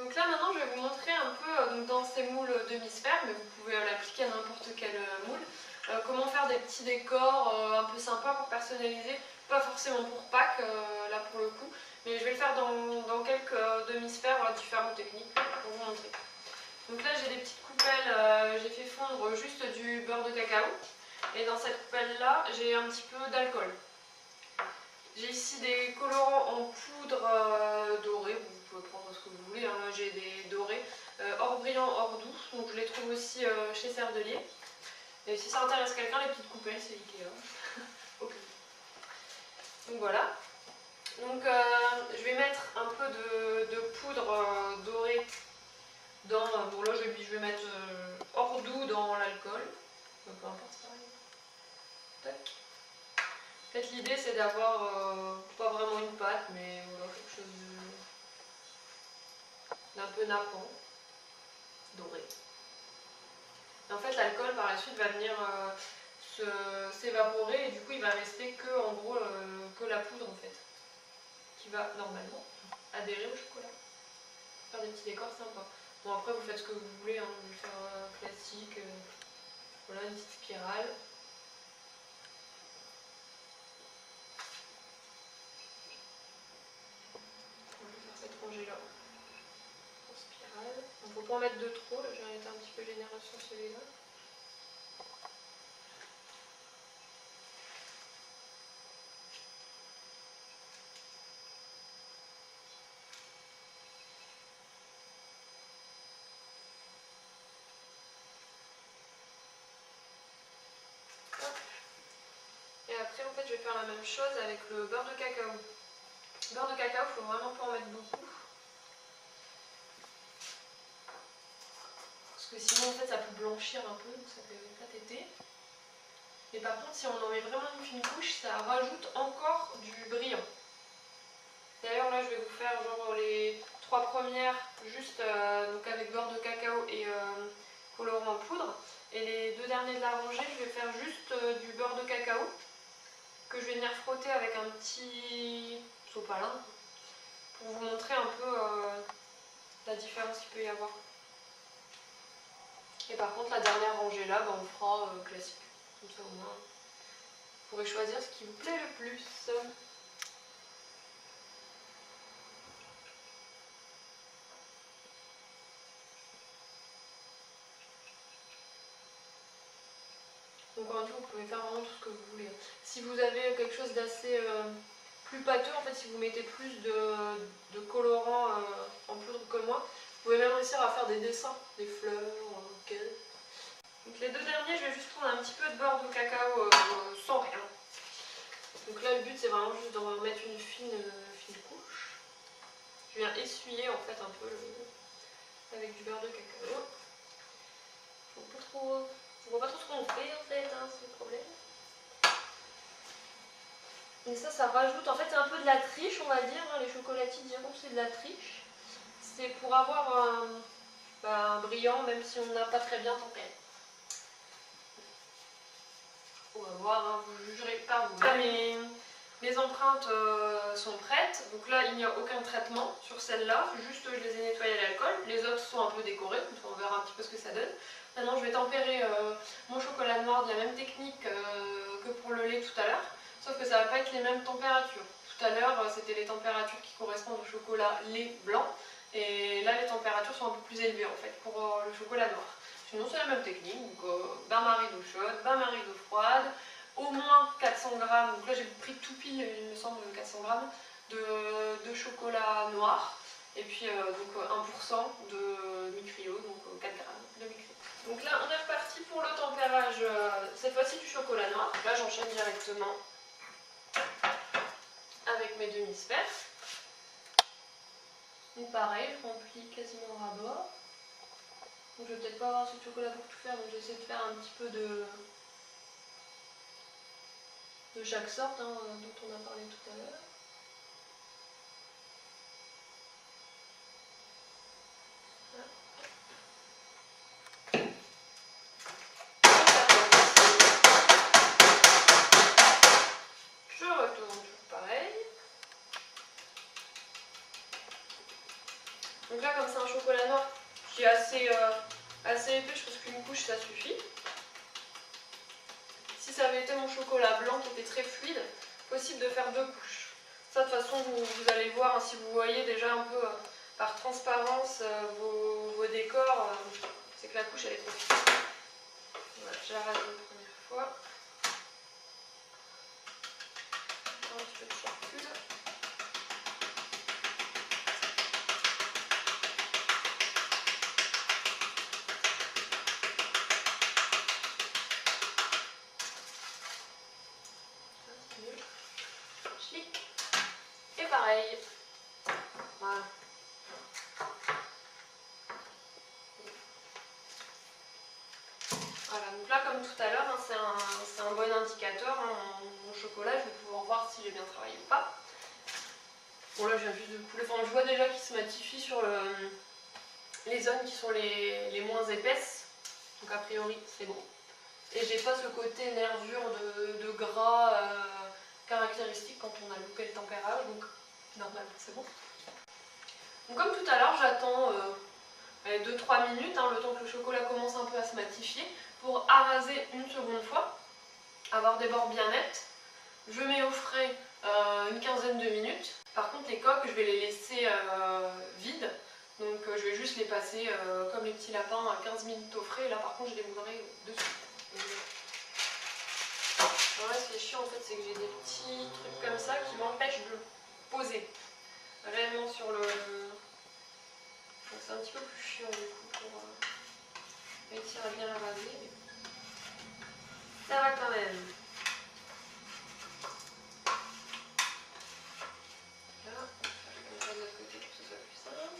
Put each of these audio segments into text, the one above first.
Donc là maintenant je vais vous montrer un peu donc dans ces moules demi-sphères, mais vous pouvez l'appliquer à n'importe quel moule, comment faire des petits décors un peu sympas pour personnaliser, pas forcément pour Pâques là pour le coup, mais je vais le faire dans quelques demi-sphères, voilà, différentes techniques pour vous montrer. Donc là j'ai des petites coupelles, j'ai fait fondre juste du beurre de cacao, et dans cette coupelle là j'ai un petit peu d'alcool. J'ai ici des colorants en poudre dorée, vous pouvez prendre ce que vous voulez, hein. J'ai des dorés, or brillant, or doux, donc je les trouve aussi chez Cerdelier. Et si ça intéresse quelqu'un, les petites coupelles, c'est Ikea. Okay. Donc voilà. Donc je vais mettre un peu de poudre dorée dans, bon là je vais mettre or doux dans l'alcool, peu importe, c'est pareil. Tac. En fait, l'idée c'est d'avoir pas vraiment une pâte, mais voilà, quelque chose d'un peu nappant, doré. Et en fait, l'alcool par la suite va venir s'évaporer et du coup il va rester que en gros que la poudre en fait, qui va normalement adhérer au chocolat. Faire des petits décors sympas. Bon après vous faites ce que vous voulez, hein. Je vais faire classique, voilà une petite spirale. Cette rangée là en spirale. Il ne faut pas en mettre de trop, là j'ai été un petit peu généreuse sur celui-là. Et après en fait je vais faire la même chose avec le beurre de cacao. Le beurre de cacao, il ne faut vraiment pas en mettre beaucoup. Parce que sinon en fait ça peut blanchir un peu, donc ça peut pas téter. Mais par contre si on en met vraiment une fine couche, ça rajoute encore du brillant. D'ailleurs là je vais vous faire genre les 3 premières juste donc avec beurre de cacao et colorant en poudre. Et les 2 derniers de la rangée, je vais faire juste du beurre de cacao que je vais venir frotter avec un petit sopalin pour vous montrer un peu la différence qu'il peut y avoir. Et par contre la dernière rangée là, on fera classique. Comme ça au moins vous pourrez choisir ce qui vous plaît le plus. Donc en tout, vous pouvez faire vraiment tout ce que vous voulez. Si vous avez quelque chose d'assez plus pâteux, en fait si vous mettez plus de colorant en poudre que moi, vous pouvez même réussir à faire des dessins, des fleurs, ok. Donc les 2 derniers, je vais juste prendre un petit peu de beurre de cacao sans rien. Donc là le but c'est vraiment juste de remettre une fine couche. Je viens essuyer en fait un peu avec du beurre de cacao. Faut pas trop, on voit pas trop ce qu'on fait en fait, hein, c'est le problème. Et ça rajoute, en fait c'est un peu de la triche on va dire, hein. Les chocolatiers diront que c'est de la triche. C'est pour avoir un brillant même si on n'a pas très bien tempéré. On va voir, hein, vous jugerez par vous. Mes empreintes sont prêtes, donc là il n'y a aucun traitement sur celle-là, juste je les ai nettoyées à l'alcool. Les autres sont un peu décorées, donc on verra un petit peu ce que ça donne. Maintenant je vais tempérer mon chocolat noir de la même technique que pour le lait tout à l'heure, sauf que ça ne va pas être les mêmes températures. Tout à l'heure c'était les températures qui correspondent au chocolat lait blanc, et là les températures sont un peu plus élevées en fait pour le chocolat noir. Sinon c'est la même technique, donc bain-marie d'eau chaude, bain-marie d'eau froide, au moins 400 g, donc là j'ai pris tout pile, il me semble, 400 g de chocolat noir, et puis donc 1% de micrio, donc 4 g de micrio. Donc là on est reparti pour le tempérage, cette fois-ci du chocolat noir. Donc là j'enchaîne directement avec mes demi-sphères. Donc pareil, je remplis quasiment au ras-bord. Donc je vais peut-être pas avoir assez de chocolat pour tout faire, donc j'essaie de faire un petit peu de chaque sorte, hein, dont on a parlé tout à l'heure. Je retourne toujours pareil. Donc là comme c'est un qui est assez épais, je pense qu'une couche ça suffit. Si ça avait été mon chocolat blanc qui était très fluide, possible de faire 2 couches. Ça de toute façon vous allez voir, hein, si vous voyez déjà un peu par transparence vos décors, c'est que la couche elle est trop fine. Voilà, j'arrête une première fois. Un petit peu de charcuterie. Schlick. Et pareil. Voilà. Voilà, donc là comme tout à l'heure, hein, c'est un bon indicateur. Hein, mon chocolat, je vais pouvoir voir si j'ai bien travaillé ou pas. Bon là je viens juste de couler, enfin, je vois déjà qu'il se matifie sur les zones qui sont les moins épaisses. Donc a priori c'est bon. Et j'ai pas ce côté nervure de gras caractéristique quand on a loupé le tempérage, donc normalement c'est bon. Donc comme tout à l'heure, j'attends 2-3 minutes, hein, le temps que le chocolat commence un peu à se matifier, pour araser une seconde fois, avoir des bords bien nets. Je mets au frais une quinzaine de minutes. Par contre les coques, je vais les laisser vides. Donc je vais juste les passer comme les petits lapins à 15 minutes au frais. Et là par contre je les moudrai dessus. Alors là ce qui est chiant en fait, c'est que j'ai des petits trucs comme ça qui m'empêchent de poser réellement sur le... Donc c'est un petit peu plus chiant du coup pour réussir à bien la raser. Ça va quand même. Là, on va faire comme ça de l'autre côté pour que ce soit plus simple.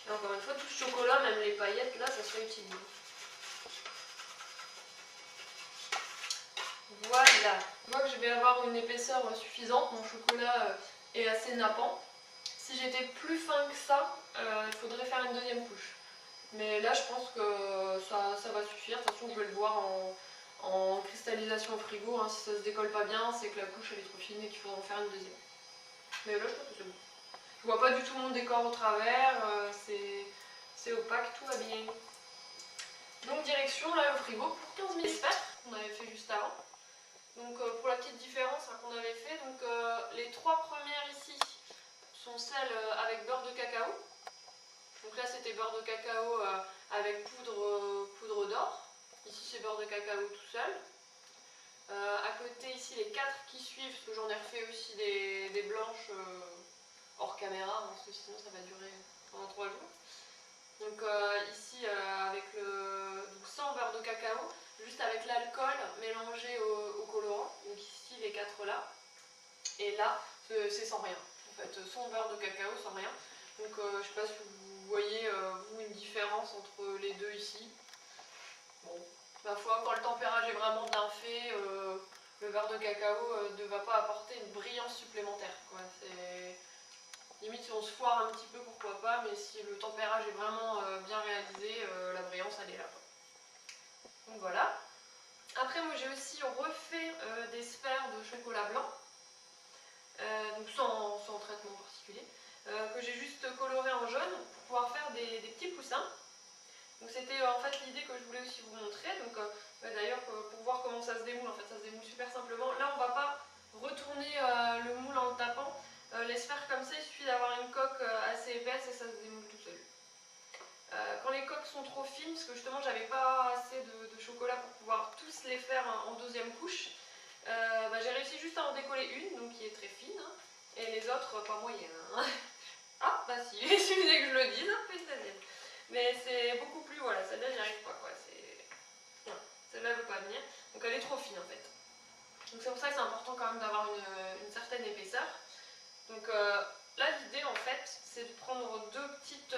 Et encore une fois, tout ce chocolat, même les paillettes, là, ça se réutilise. Voilà. Je vois que je vais avoir une épaisseur suffisante. Mon chocolat est assez nappant. Si j'étais plus fin que ça, il faudrait faire une deuxième couche. Mais là, je pense que ça va suffire. De toute façon, je vais le voir en cristallisation au frigo. Hein. Si ça se décolle pas bien, c'est que la couche elle est trop fine et qu'il faudra en faire une deuxième. Mais là, je pense que c'est bon. Je vois pas du tout mon décor au travers. C'est opaque, tout va bien. Donc direction là au frigo pour 15 000 sphères qu'on avait fait juste avant. Donc pour la petite différence hein, qu'on avait fait, donc les 3 premières ici sont celles avec beurre de cacao. Donc là c'était beurre de cacao avec poudre d'or. Ici c'est beurre de cacao tout seul. À côté ici les 4 qui suivent, parce que j'en ai refait aussi des blanches hors caméra, hein, parce que sinon ça va durer pendant 3 jours. Donc ici avec donc sans beurre de cacao, juste avec l'alcool mélangé au colorant. Donc ici les 4 là. Et là c'est sans rien. En fait sans beurre de cacao, sans rien. Donc je sais pas si vous voyez vous une différence entre les deux ici. Bon, ma foi quand le tempérage est vraiment bien fait, le beurre de cacao ne va pas apporter une brillance supplémentaire. Limite si on se foire un petit peu pourquoi pas, mais si le tempérage est vraiment bien réalisé, la brillance elle est là. Donc voilà. Après moi j'ai aussi refait des sphères de chocolat blanc, donc sans traitement particulier, que j'ai juste coloré en jaune pour pouvoir faire des petits poussins. Donc c'était en fait l'idée que je voulais aussi vous montrer. Donc d'ailleurs pour voir comment ça se démoule, en fait ça se démoule super simplement. Là on va pas retourner le moule en le tapant. Les sphères comme ça, il suffit d'avoir une coque assez épaisse et ça se démoule tout seul. Quand les coques sont trop fines, parce que justement j'avais pas assez de chocolat pour pouvoir tous les faire en deuxième couche, j'ai réussi juste à en décoller une, donc qui est très fine, hein, et les autres pas moyen. Hein. Ah bah si, il suffisait que je le dise, hein, félicitations. Mais c'est beaucoup plus, voilà, celle-là j'y arrive pas quoi, celle-là ne veut pas venir, donc elle est trop fine en fait. Donc c'est pour ça que c'est important quand même d'avoir une certaine épaisseur. Donc là l'idée en fait c'est de prendre 2 petites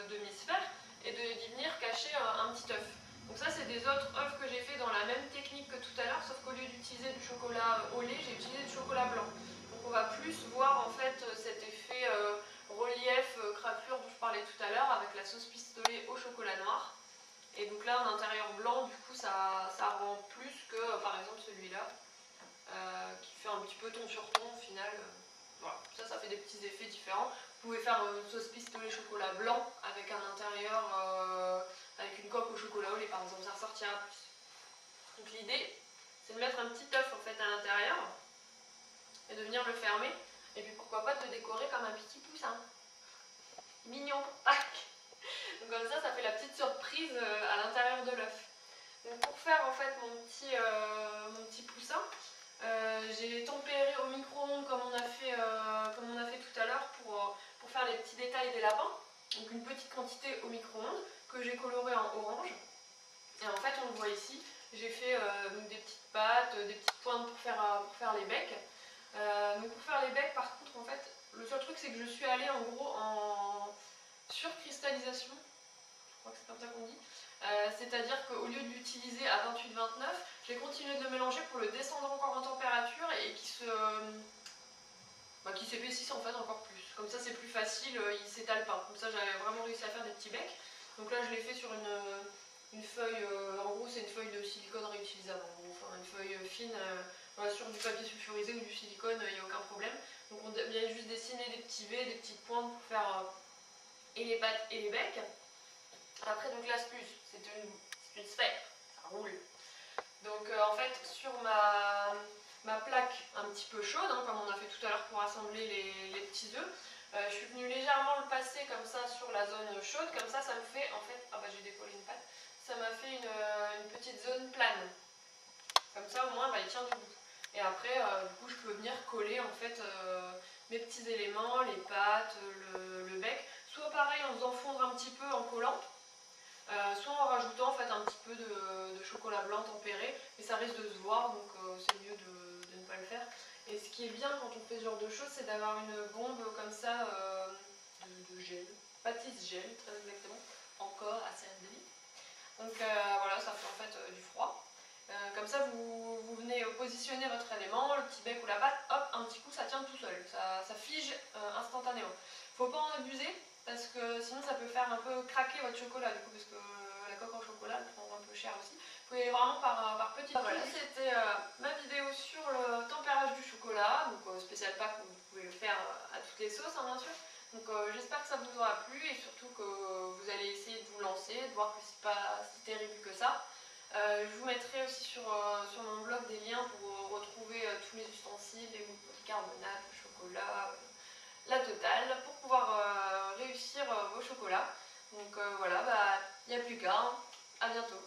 demi-sphères et d'y venir cacher un petit œuf. Donc ça c'est des autres œufs que j'ai fait dans la même technique que tout à l'heure, sauf qu'au lieu d'utiliser du chocolat au lait, j'ai utilisé du chocolat blanc. Donc on va plus voir en fait cet effet relief, craquelure dont je parlais tout à l'heure avec la sauce pistolet au chocolat noir. Et donc là, un intérieur blanc, du coup, ça rend plus que par exemple celui-là, qui fait un petit peu ton sur ton au final. Voilà, ça fait des petits effets différents. Vous pouvez faire une sauce pistolet chocolat blanc avec un intérieur, avec une coque au chocolat au lait par exemple, ça ressortira plus. Donc l'idée, c'est de mettre un petit œuf en fait à l'intérieur et de venir le fermer. Et puis pourquoi pas de le décorer comme un petit poussin. Mignon pour Pâques. Donc comme ça fait la petite surprise à l'intérieur de l'œuf. Donc pour faire en fait mon petit poussin, j'ai tempéré au micro-ondes comme on a fait tout à l'heure pour faire les petits détails des lapins. Donc une petite quantité au micro-ondes que j'ai coloré en orange. Et en fait on le voit ici, j'ai fait des petites pattes, des petites pointes pour faire les becs. Donc pour faire les becs par contre en fait, le seul truc c'est que je suis allée en gros en surcristallisation, je crois que c'est comme ça qu'on dit. C'est-à-dire qu'au lieu de l'utiliser à 28-29, j'ai continué de le mélanger pour le descendre encore en température et qui s'épaississe en fait encore plus. Comme ça c'est plus facile, il s'étale pas. Comme ça j'avais vraiment réussi à faire des petits becs. Donc là je l'ai fait sur une feuille, en gros c'est une feuille de silicone réutilisable, enfin une feuille fine, sur du papier sulfurisé ou du silicone, il n'y a aucun problème. Donc on vient juste dessiner des petits V, des petites pointes pour faire et les pattes et les becs. Après donc l'astuce, c'est une sphère, ça roule. Donc en fait sur ma plaque un petit peu chaude, comme on a fait tout à l'heure pour assembler les petits œufs, je suis venue légèrement le passer comme ça sur la zone chaude, comme ça me fait en fait, ah bah j'ai décollé une patte, ça m'a fait une petite zone plane. Comme ça au moins il tient debout. Et après du coup je peux venir coller en fait mes petits éléments, les pattes, le bec, soit pareil en faisant fondre un petit peu en collant, soit en rajoutant en fait un petit peu de chocolat blanc tempéré, mais ça risque de se voir donc c'est mieux de ne pas le faire. Et ce qui est bien quand on fait ce genre de choses, c'est d'avoir une bombe comme ça de gel, pâtisse gel très exactement, encore assez délicat. Donc voilà, ça fait en fait du froid. Comme ça vous venez positionner votre élément, le petit bec ou la pâte, hop, un petit coup ça tient tout seul, ça fige instantanément. Faut pas en abuser parce que sinon ça peut faire un peu craquer votre chocolat du coup, parce que la coque en chocolat elle prend un peu cher aussi. Vous pouvez y aller vraiment par petites. Voilà, c'était ma vidéo sur le tempérage du chocolat, donc spécial Pâques, vous pouvez le faire à toutes les sauces bien sûr. Donc j'espère que ça vous aura plu et surtout que vous allez essayer de vous lancer, de voir que c'est pas si terrible que ça. Je vous mettrai aussi sur mon blog des liens pour retrouver tous les ustensiles, les moules de bicarbonate, le chocolat, la totale, pour pouvoir réussir vos chocolats. Donc voilà, il n'y a plus qu'à, à bientôt.